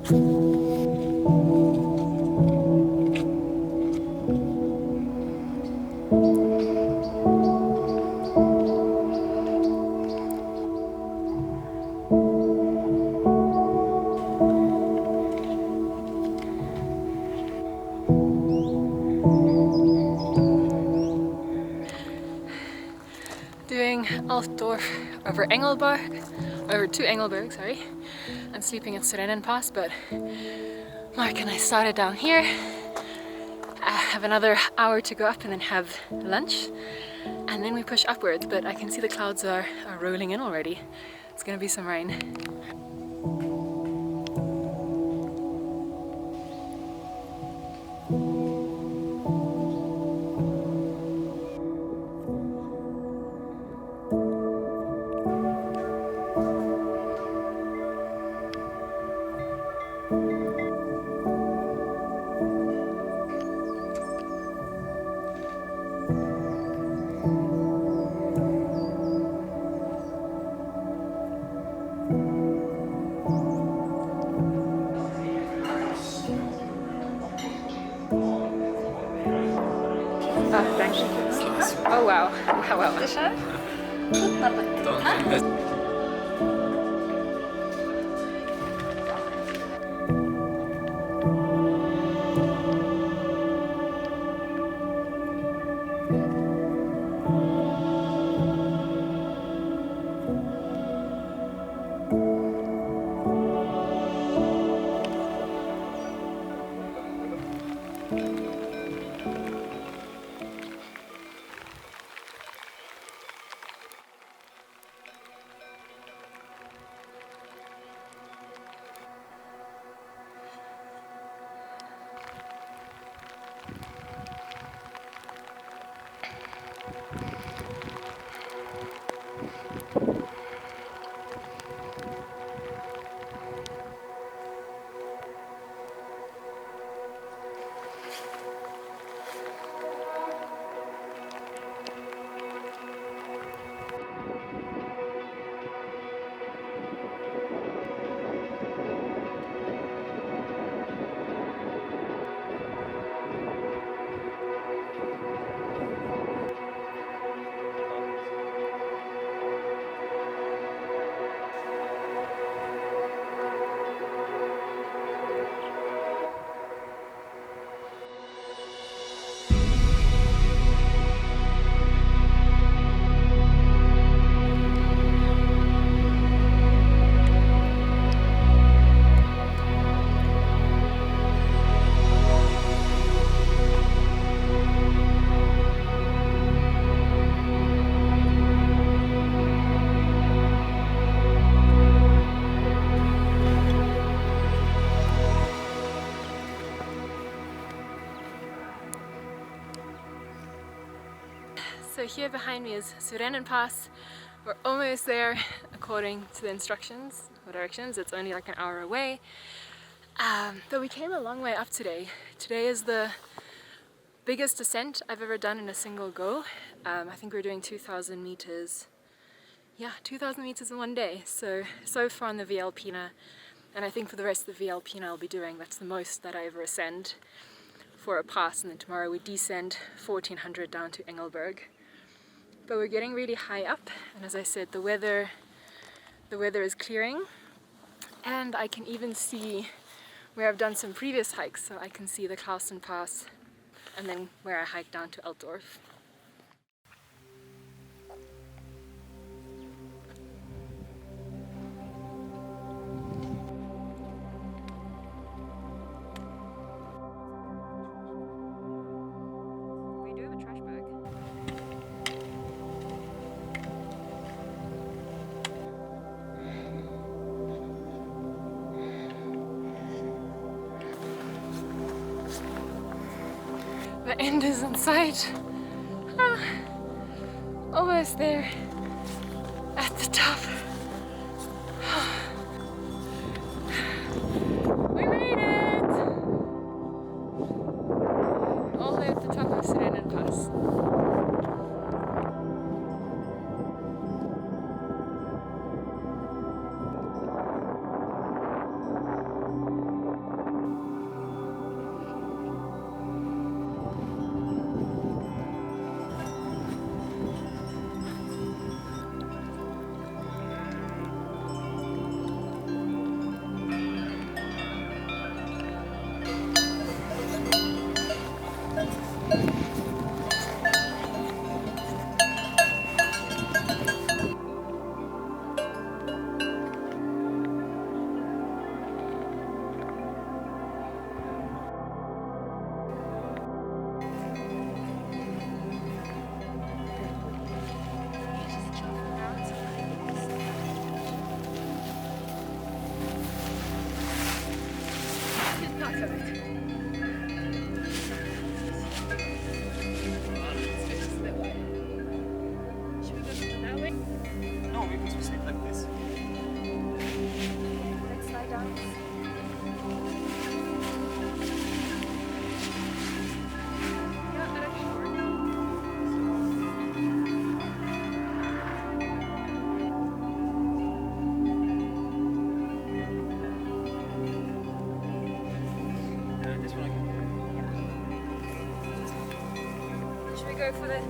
Doing Altdorf over Engelberg, over to Engelberg, sorry, and sleeping at Surenenpass, but Mark and I started down here. I have another hour to go up and then have lunch, and then we push upwards, but I can see the clouds are rolling in already. It's gonna be some rain. Oh, thank you. Oh wow. Wow. So here behind me is Surenenpass. We're almost there according to the instructions or directions. It's only like an hour away. But we came a long way up today. Today is the biggest ascent I've ever done in a single go. I think we're doing 2,000 meters. Yeah, 2,000 meters in one day. So far on the Via Alpina, and I think for the rest of the Via Alpina I'll be doing, that's the most that I ever ascend for a pass, and then tomorrow we descend 1,400 down to Engelberg. But we're getting really high up, and as I said, the weather is clearing, and I can even see where I've done some previous hikes, so I can see the Pass and then where I hiked down to Altdorf. The end is in sight. Almost there at the top. We made it! All the way at the top of Surenenpass. Not correct. Should we go that way? No, because we sit like this. Let's slide down. Yeah, that actually works. This one Should we go for the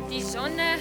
Dijonne?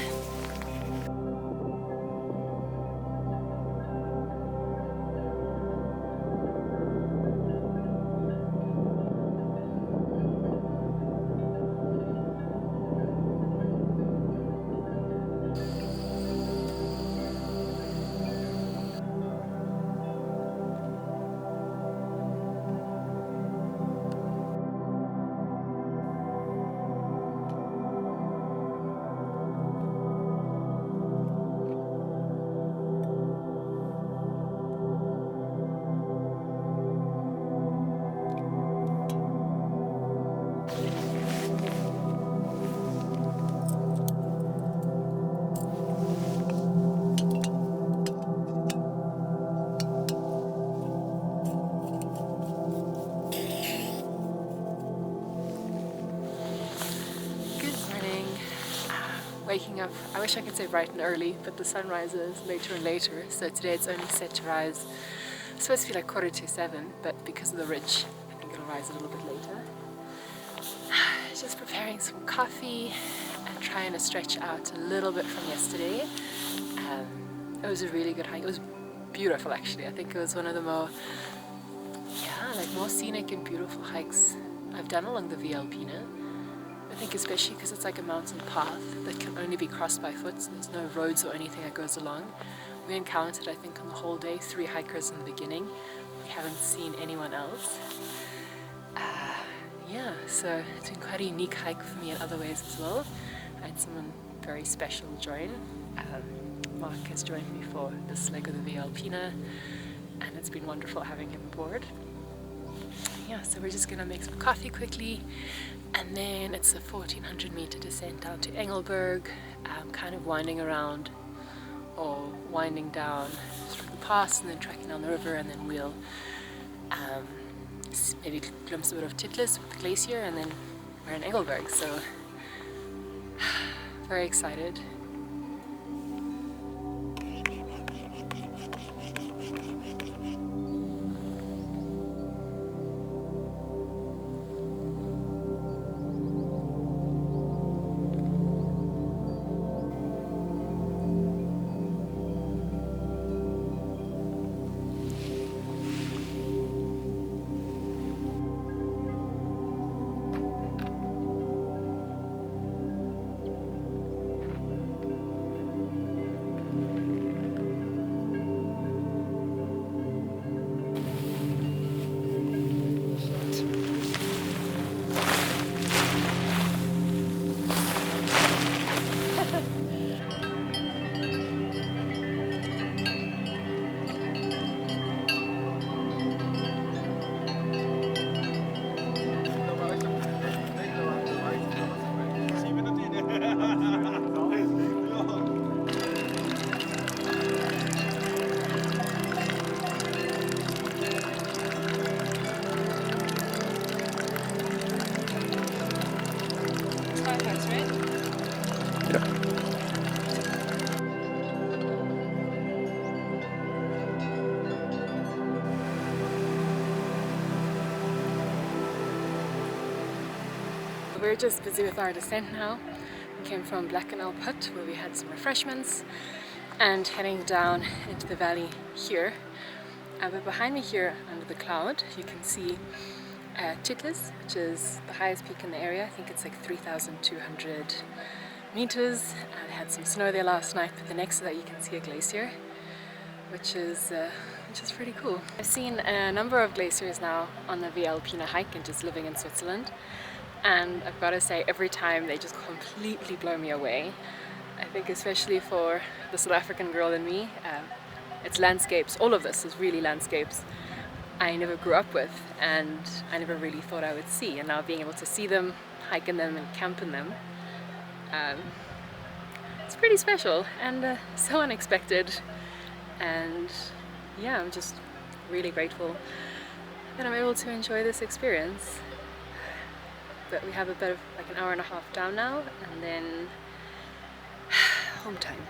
Waking up, I wish I could say bright and early, but the sun rises later and later, so today it's only set to rise, it's supposed to be like 6:45, but because of the ridge I think it'll rise a little bit later. Just preparing some coffee and trying to stretch out a little bit from yesterday. It was a really good hike. It was beautiful actually. I think it was one of the more scenic and beautiful hikes I've done along the Via Alpina. I think especially because it's like a mountain path that can only be crossed by foot, so there's no roads or anything that goes along. We encountered, I think on the whole day, 3 hikers in the beginning. We haven't seen anyone else. Yeah, so it's been quite a unique hike for me in other ways as well. I had someone very special join. Mark has joined me for this leg of the Via Alpina, and it's been wonderful having him aboard. Yeah, so we're just gonna make some coffee quickly, and then it's a 1400 meter descent down to Engelberg, kind of winding around or winding down through the pass and then tracking down the river, and then we'll maybe glimpse a bit of Titlis with the glacier, and then we're in Engelberg, so very excited. We're just busy with our descent now. We came from Black and Alp Hut where we had some refreshments and heading down into the valley here. But behind me here under the cloud you can see Titlis, which is the highest peak in the area. I think it's like 3,200 meters. I had some snow there last night, but next to that you can see a glacier, which is pretty cool. I've seen a number of glaciers now on the Via Alpina hike and just living in Switzerland, and I've got to say every time they just completely blow me away. I think especially for the South African girl in me, it's landscapes. All of this is really landscapes. I never grew up with and I never really thought I would see, and now being able to see them, hike in them and camp in them, it's pretty special and so unexpected. And yeah, I'm just really grateful that I'm able to enjoy this experience. But we have a bit of like an hour and a half down now, and then home time.